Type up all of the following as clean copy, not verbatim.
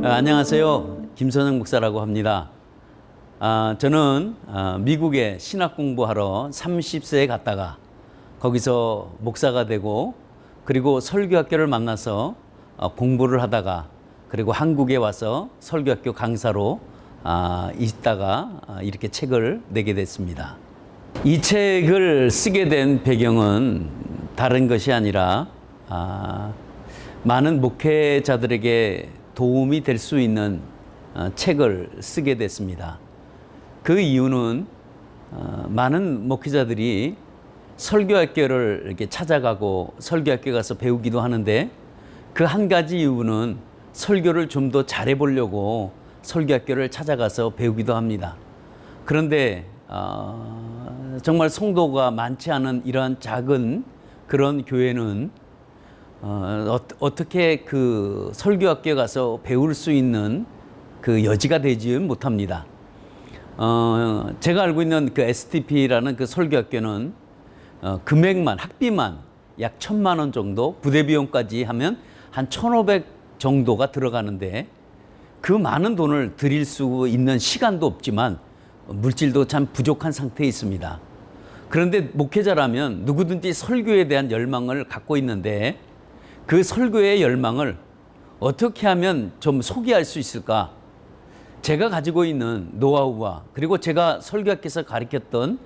안녕하세요. 김선영 목사라고 합니다. 저는 미국에 신학 공부하러 30세에 갔다가 거기서 목사가 되고 그리고 설교학교를 만나서 공부를 하다가 그리고 한국에 와서 설교학교 강사로 있다가 이렇게 책을 내게 됐습니다. 이 책을 쓰게 된 배경은 다른 것이 아니라 많은 목회자들에게 도움이 될 수 있는 책을 쓰게 됐습니다. 그 이유는 많은 목회자들이 설교학교를 이렇게 찾아가고 설교학교 가서 배우기도 하는데 그 한 가지 이유는 설교를 좀 더 잘해 보려고 설교학교를 찾아가서 배우기도 합니다. 그런데 정말 성도가 많지 않은 이러한 작은 그런 교회는 어떻게 그 설교학교에 가서 배울 수 있는 그 여지가 되지 못합니다. 제가 알고 있는 그 STP라는 그 설교학교는 금액만, 학비만 약 1,000만 원 정도, 부대 비용까지 하면 한 1,500 정도가 들어가는데 그 많은 돈을 들일 수 있는 시간도 없지만 물질도 참 부족한 상태에 있습니다. 그런데 목회자라면 누구든지 설교에 대한 열망을 갖고 있는데 그 설교의 열망을 어떻게 하면 좀 소개할 수 있을까? 제가 가지고 있는 노하우와 그리고 제가 설교학교에서 가르쳤던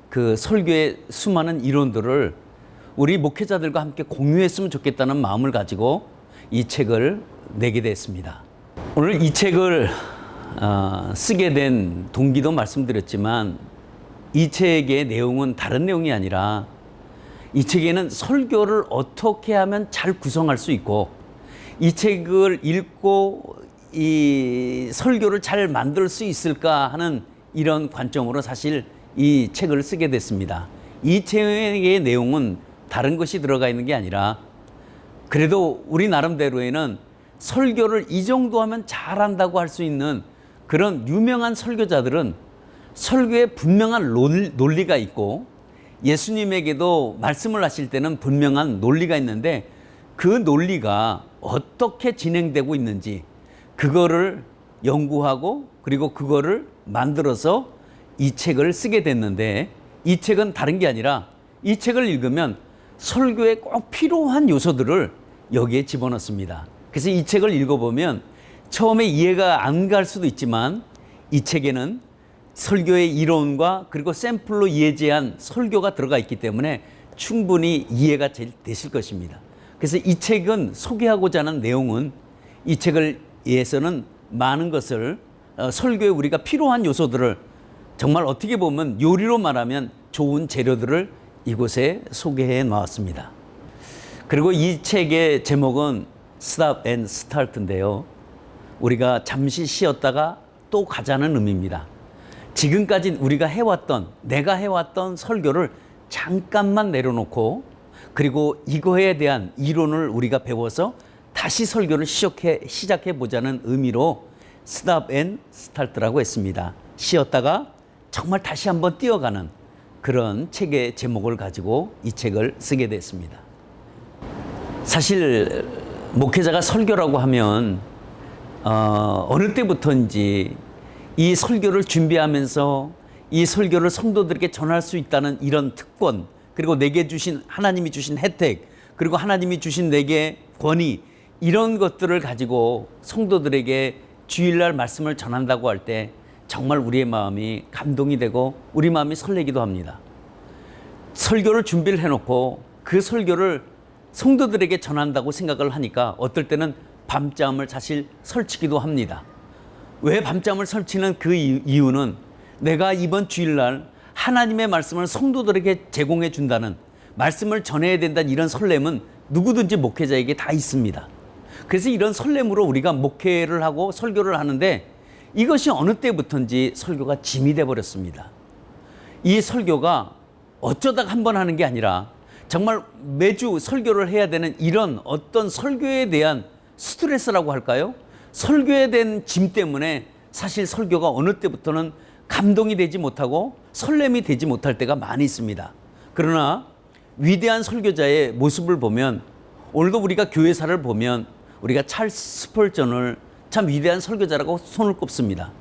그 설교의 수많은 이론들을 우리 목회자들과 함께 공유했으면 좋겠다는 마음을 가지고 이 책을 내게 됐습니다. 오늘 이 책을 쓰게 된 동기도 말씀드렸지만 이 책의 내용은 다른 내용이 아니라 이 책에는 설교를 어떻게 하면 잘 구성할 수 있고 이 책을 읽고 이 설교를 잘 만들 수 있을까 하는 이런 관점으로 사실 이 책을 쓰게 됐습니다. 이 책의 내용은 다른 것이 들어가 있는 게 아니라 그래도 우리 나름대로에는 설교를 이 정도 하면 잘한다고 할 수 있는 그런 유명한 설교자들은 설교에 분명한 논리가 있고 예수님에게도 말씀을 하실 때는 분명한 논리가 있는데 그 논리가 어떻게 진행되고 있는지 그거를 연구하고 그리고 그거를 만들어서 이 책을 쓰게 됐는데 이 책은 다른 게 아니라 이 책을 읽으면 설교에 꼭 필요한 요소들을 여기에 집어넣습니다. 그래서 이 책을 읽어보면 처음에 이해가 안 갈 수도 있지만 이 책에는 설교의 이론과 그리고 샘플로 예제한 설교가 들어가 있기 때문에 충분히 이해가 되실 것입니다. 그래서 이 책은 소개하고자 하는 내용은 이 책을 위해서는 많은 것을 설교에 우리가 필요한 요소들을 정말 어떻게 보면 요리로 말하면 좋은 재료들을 이곳에 소개해 놓았습니다. 그리고 이 책의 제목은 Stop and Start인데요. 우리가 잠시 쉬었다가 또 가자는 의미입니다. 지금까지 우리가 내가 해왔던 설교를 잠깐만 내려놓고 그리고 이거에 대한 이론을 우리가 배워서 다시 설교를 시작해 보자는 의미로 Stop and Start라고 했습니다. 쉬었다가 정말 다시 한번 뛰어가는 그런 책의 제목을 가지고 이 책을 쓰게 됐습니다. 사실 목회자가 설교라고 하면 어느 때부터인지 이 설교를 준비하면서 이 설교를 성도들에게 전할 수 있다는 이런 특권, 그리고 내게 주신 하나님이 주신 혜택, 그리고 하나님이 주신 내게 권위, 이런 것들을 가지고 성도들에게 주일날 말씀을 전한다고 할 때 정말 우리의 마음이 감동이 되고 우리 마음이 설레기도 합니다. 설교를 준비를 해놓고 그 설교를 성도들에게 전한다고 생각을 하니까 어떨 때는 밤잠을 사실 설치기도 합니다. 왜 밤잠을 설치는 그 이유는 내가 이번 주일날 하나님의 말씀을 성도들에게 제공해 준다는, 말씀을 전해야 된다는 이런 설렘은 누구든지 목회자에게 다 있습니다. 그래서 이런 설렘으로 우리가 목회를 하고 설교를 하는데 이것이 어느 때부터인지 설교가 짐이 돼버렸습니다. 이 설교가 어쩌다가 한 번 하는 게 아니라 정말 매주 설교를 해야 되는 이런 어떤 설교에 대한 스트레스라고 할까요? 설교에 대한 짐 때문에 사실 설교가 어느 때부터는 감동이 되지 못하고 설렘이 되지 못할 때가 많이 있습니다. 그러나 위대한 설교자의 모습을 보면 오늘도 우리가 교회사를 보면 우리가 찰스 스펄전을 참 위대한 설교자라고 손을 꼽습니다.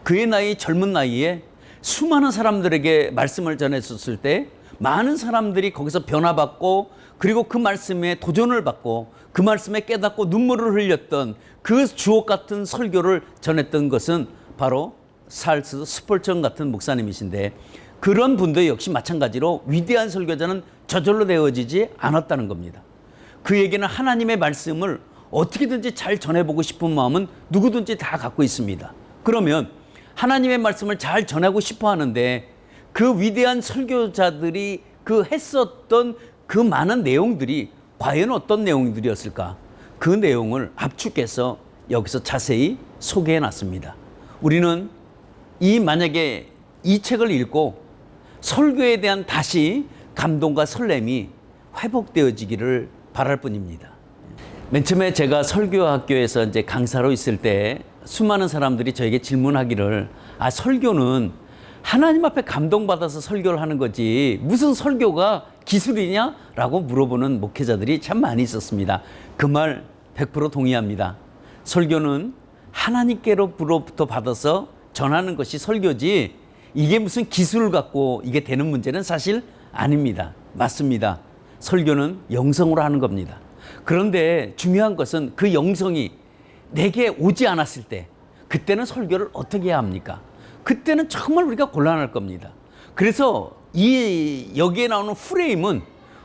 그의 나이 젊은 나이에 수많은 사람들에게 말씀을 전했었을 때 많은 사람들이 거기서 변화받고 그리고 그 말씀에 도전을 받고 그 말씀에 깨닫고 눈물을 흘렸던 그 주옥 같은 설교를 전했던 것은 바로 찰스 스펄전 같은 목사님이신데, 그런 분도 역시 마찬가지로 위대한 설교자는 저절로 되어지지 않았다는 겁니다. 그에게는 하나님의 말씀을 어떻게든지 잘 전해보고 싶은 마음은 누구든지 다 갖고 있습니다. 그러면 하나님의 말씀을 잘 전하고 싶어 하는데 그 위대한 설교자들이 그 했었던 그 많은 내용들이 과연 어떤 내용들이었을까? 그 내용을 압축해서 여기서 자세히 소개해 놨습니다. 우리는 만약에 이 책을 읽고 설교에 대한 다시 감동과 설렘이 회복되어지기를 바랄 뿐입니다. 맨 처음에 제가 설교학교에서 이제 강사로 있을 때 수많은 사람들이 저에게 질문하기를, 설교는 하나님 앞에 감동받아서 설교를 하는 거지 무슨 설교가 기술이냐? 라고 물어보는 목회자들이 참 많이 있었습니다. 그 말 100% 동의합니다. 설교는 하나님께로부터 받아서 전하는 것이 설교지 이게 무슨 기술을 갖고 이게 되는 문제는 사실 아닙니다. 맞습니다. 설교는 영성으로 하는 겁니다. 그런데 중요한 것은 그 영성이 내게 오지 않았을 때 그때는 설교를 어떻게 해야 합니까? 그때는 정말 우리가 곤란할 겁니다. 그래서 여기에 나오는 프레임은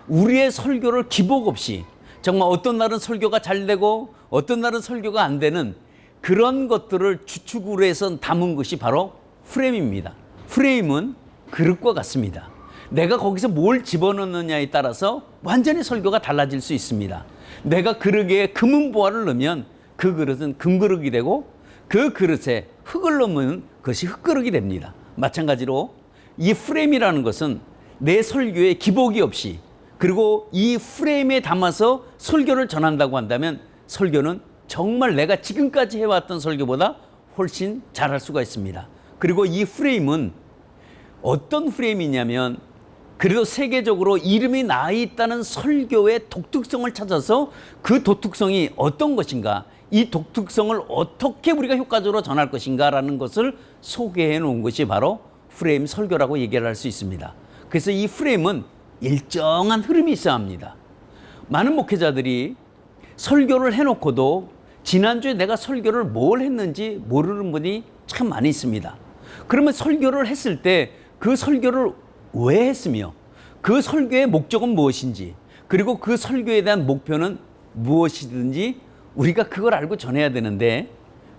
우리의 설교를 기복 없이 정말 어떤 날은 설교가 잘 되고 어떤 날은 설교가 안 되는 그런 것들을 주축으로 해서 담은 것이 바로 프레임입니다. 프레임은 그릇과 같습니다. 내가 거기서 뭘 집어넣느냐에 따라서 완전히 설교가 달라질 수 있습니다. 내가 그릇에 금은보화를 넣으면 그 그릇은 금그릇이 되고 그 그릇에 흙을 넣으면 그것이 흙그릇이 됩니다. 마찬가지로 이 프레임이라는 것은 내 설교에 기복이 없이 그리고 이 프레임에 담아서 설교를 전한다고 한다면 설교는 정말 내가 지금까지 해왔던 설교보다 훨씬 잘할 수가 있습니다. 그리고 이 프레임은 어떤 프레임이냐면 그래도 세계적으로 이름이 나 있다는 설교의 독특성을 찾아서 그 독특성이 어떤 것인가, 이 독특성을 어떻게 우리가 효과적으로 전할 것인가라는 것을 소개해 놓은 것이 바로 프레임 설교라고 얘기를 할 수 있습니다. 그래서 이 프레임은 일정한 흐름이 있어야 합니다. 많은 목회자들이 설교를 해놓고도 지난주에 내가 설교를 뭘 했는지 모르는 분이 참 많이 있습니다. 그러면 설교를 했을 때 그 설교를 왜 했으며 그 설교의 목적은 무엇인지 그리고 그 설교에 대한 목표는 무엇이든지 우리가 그걸 알고 전해야 되는데,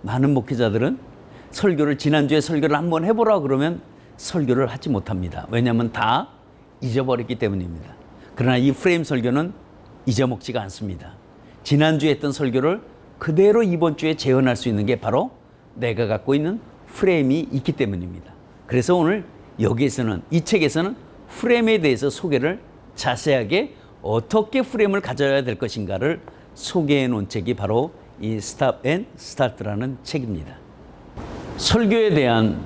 많은 목회자들은 설교를 지난주에 설교를 한번 해보라 그러면 설교를 하지 못합니다. 왜냐하면 다 잊어버렸기 때문입니다. 그러나 이 프레임 설교는 잊어먹지가 않습니다. 지난주에 했던 설교를 그대로 이번 주에 재현할 수 있는 게 바로 내가 갖고 있는 프레임이 있기 때문입니다. 그래서 오늘 여기에서는, 이 책에서는 프레임에 대해서 소개를 자세하게 어떻게 프레임을 가져야 될 것인가를 소개해 놓은 책이 바로 이 Stop and Start라는 책입니다. 설교에 대한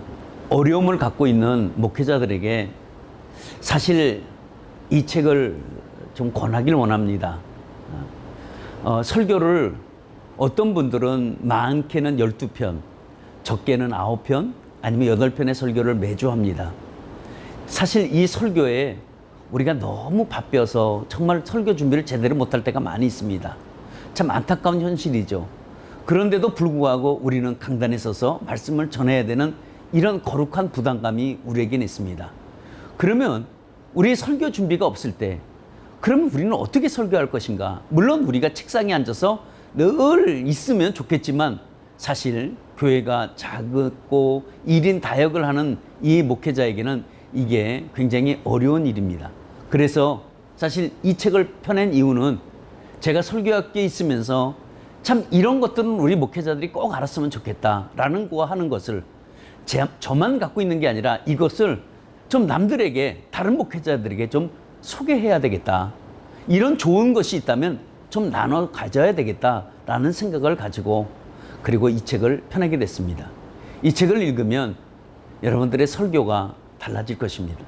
어려움을 갖고 있는 목회자들에게 사실 이 책을 좀 권하길 원합니다. 설교를 어떤 분들은 많게는 12편, 적게는 9편, 아니면 8편의 설교를 매주 합니다. 사실 이 설교에 우리가 너무 바빠서 정말 설교 준비를 제대로 못할 때가 많이 있습니다. 참 안타까운 현실이죠. 그런데도 불구하고 우리는 강단에 서서 말씀을 전해야 되는 이런 거룩한 부담감이 우리에게는 있습니다. 그러면 우리 설교 준비가 없을 때 그러면 우리는 어떻게 설교할 것인가? 물론 우리가 책상에 앉아서 늘 있으면 좋겠지만 사실 교회가 작고 1인 다역을 하는 이 목회자에게는 이게 굉장히 어려운 일입니다. 그래서 사실 이 책을 펴낸 이유는 제가 설교학교에 있으면서 참 이런 것들은 우리 목회자들이 꼭 알았으면 좋겠다라는 거 하는 것을 저만 갖고 있는 게 아니라 이것을 좀 남들에게, 다른 목회자들에게 좀 소개해야 되겠다. 이런 좋은 것이 있다면 좀 나눠 가져야 되겠다라는 생각을 가지고 그리고 이 책을 펴내게 됐습니다. 이 책을 읽으면 여러분들의 설교가 달라질 것입니다.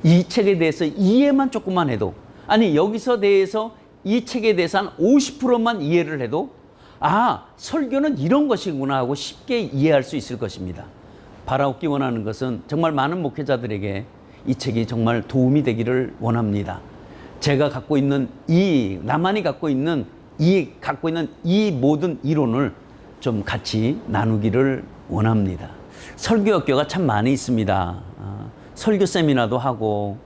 이 책에 대해서 이해만 조금만 해도, 아니 여기서 대해서 이 책에 대해서 한 50%만 이해를 해도 아, 설교는 이런 것이구나 하고 쉽게 이해할 수 있을 것입니다. 바라옵기 원하는 것은 정말 많은 목회자들에게 이 책이 정말 도움이 되기를 원합니다. 제가 갖고 있는 나만이 갖고 있는 이 모든 이론을 좀 같이 나누기를 원합니다. 설교학교가 참 많이 있습니다. 설교 세미나도 하고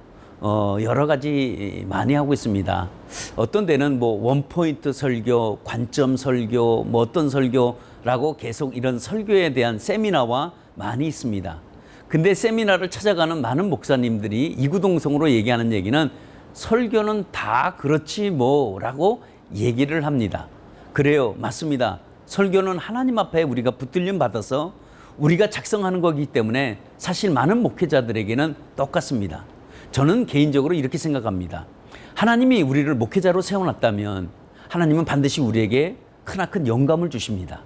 여러 가지 많이 하고 있습니다. 어떤 데는 뭐 원포인트 설교, 관점 설교, 뭐 어떤 설교라고 계속 이런 설교에 대한 세미나와 많이 있습니다. 근데 세미나를 찾아가는 많은 목사님들이 이구동성으로 얘기하는 얘기는 설교는 다 그렇지 뭐라고 얘기를 합니다. 그래요, 맞습니다. 설교는 하나님 앞에 우리가 붙들림 받아서 우리가 작성하는 거기 때문에 사실 많은 목회자들에게는 똑같습니다. 저는 개인적으로 이렇게 생각합니다. 하나님이 우리를 목회자로 세워놨다면 하나님은 반드시 우리에게 크나큰 영감을 주십니다.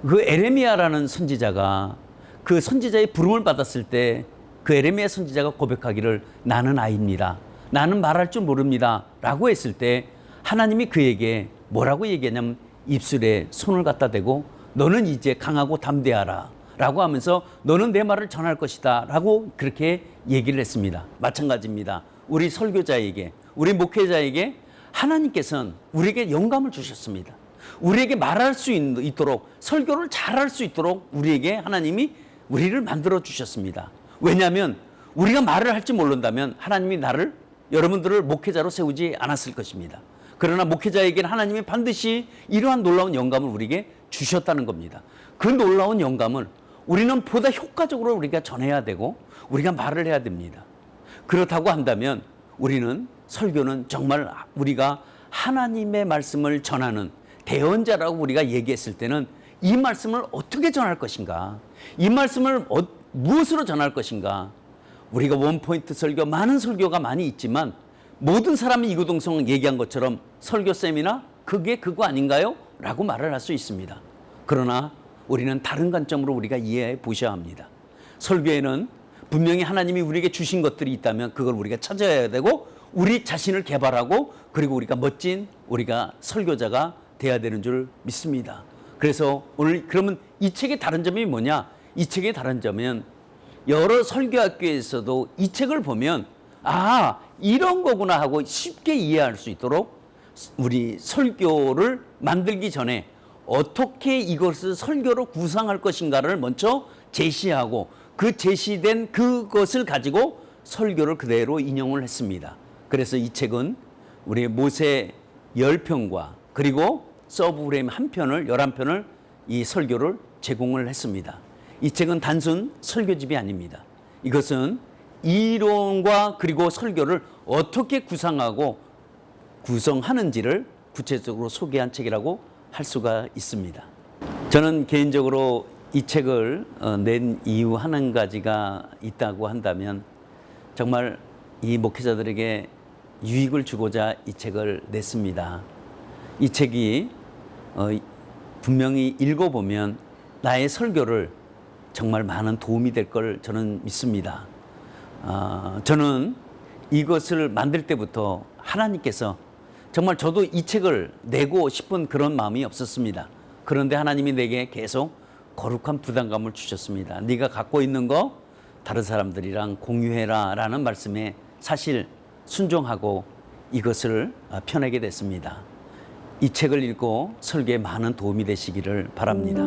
그 에레미야라는 선지자가 그 선지자의 부름을 받았을 때 그 에레미야 선지자가 고백하기를 나는 아이입니다. 나는 말할 줄 모릅니다. 라고 했을 때 하나님이 그에게 뭐라고 얘기하냐면 입술에 손을 갖다 대고 너는 이제 강하고 담대하라 라고 하면서 너는 내 말을 전할 것이다 라고 그렇게 얘기를 했습니다. 마찬가지입니다. 우리 설교자에게, 우리 목회자에게 하나님께서는 우리에게 영감을 주셨습니다. 우리에게 말할 수 있도록, 설교를 잘할 수 있도록 우리에게 하나님이 우리를 만들어 주셨습니다. 왜냐하면 우리가 말을 할지 모른다면 하나님이 여러분들을 목회자로 세우지 않았을 것입니다. 그러나 목회자에게는 하나님이 반드시 이러한 놀라운 영감을 우리에게 주셨다는 겁니다. 그 놀라운 영감을 우리는 보다 효과적으로 우리가 전해야 되고 우리가 말을 해야 됩니다. 그렇다고 한다면 우리는 설교는 정말 우리가 하나님의 말씀을 전하는 대언자라고 우리가 얘기했을 때는 이 말씀을 어떻게 전할 것인가? 이 말씀을 무엇으로 전할 것인가? 우리가 원포인트 설교, 많은 설교가 많이 있지만 모든 사람이 이구동성 얘기한 것처럼 설교 세미나 그게 그거 아닌가요? 라고 말을 할 수 있습니다. 그러나 우리는 다른 관점으로 우리가 이해해 보셔야 합니다. 설교에는 분명히 하나님이 우리에게 주신 것들이 있다면 그걸 우리가 찾아야 되고 우리 자신을 개발하고 그리고 우리가 멋진 우리가 설교자가 돼야 되는 줄 믿습니다. 그래서 오늘 그러면 이 책의 다른 점이 뭐냐? 이 책의 다른 점은 여러 설교학교에서도 이 책을 보면 아, 이런 거구나 하고 쉽게 이해할 수 있도록 우리 설교를 만들기 전에 어떻게 이것을 설교로 구상할 것인가를 먼저 제시하고 그 제시된 그것을 가지고 설교를 그대로 인용을 했습니다. 그래서 이 책은 우리 모세 10편과 그리고 서브프레임 1편을 11편을 이 설교를 제공을 했습니다. 이 책은 단순 설교집이 아닙니다. 이것은 이론과 그리고 설교를 어떻게 구상하고 구성하는지를 구체적으로 소개한 책이라고 할 수가 있습니다. 저는 개인적으로 이 책을 낸 이유 한 가지가 있다고 한다면 정말 이 목회자들에게 유익을 주고자 이 책을 냈습니다. 이 책이 분명히 읽어보면 나의 설교를 정말 많은 도움이 될 걸 저는 믿습니다. 저는 이것을 만들 때부터 하나님께서 정말 저도 이 책을 내고 싶은 그런 마음이 없었습니다. 그런데 하나님이 내게 계속 거룩한 부담감을 주셨습니다. 네가 갖고 있는 거 다른 사람들이랑 공유해라 라는 말씀에 사실 순종하고 이것을 펴내게 됐습니다. 이 책을 읽고 설교에 많은 도움이 되시기를 바랍니다.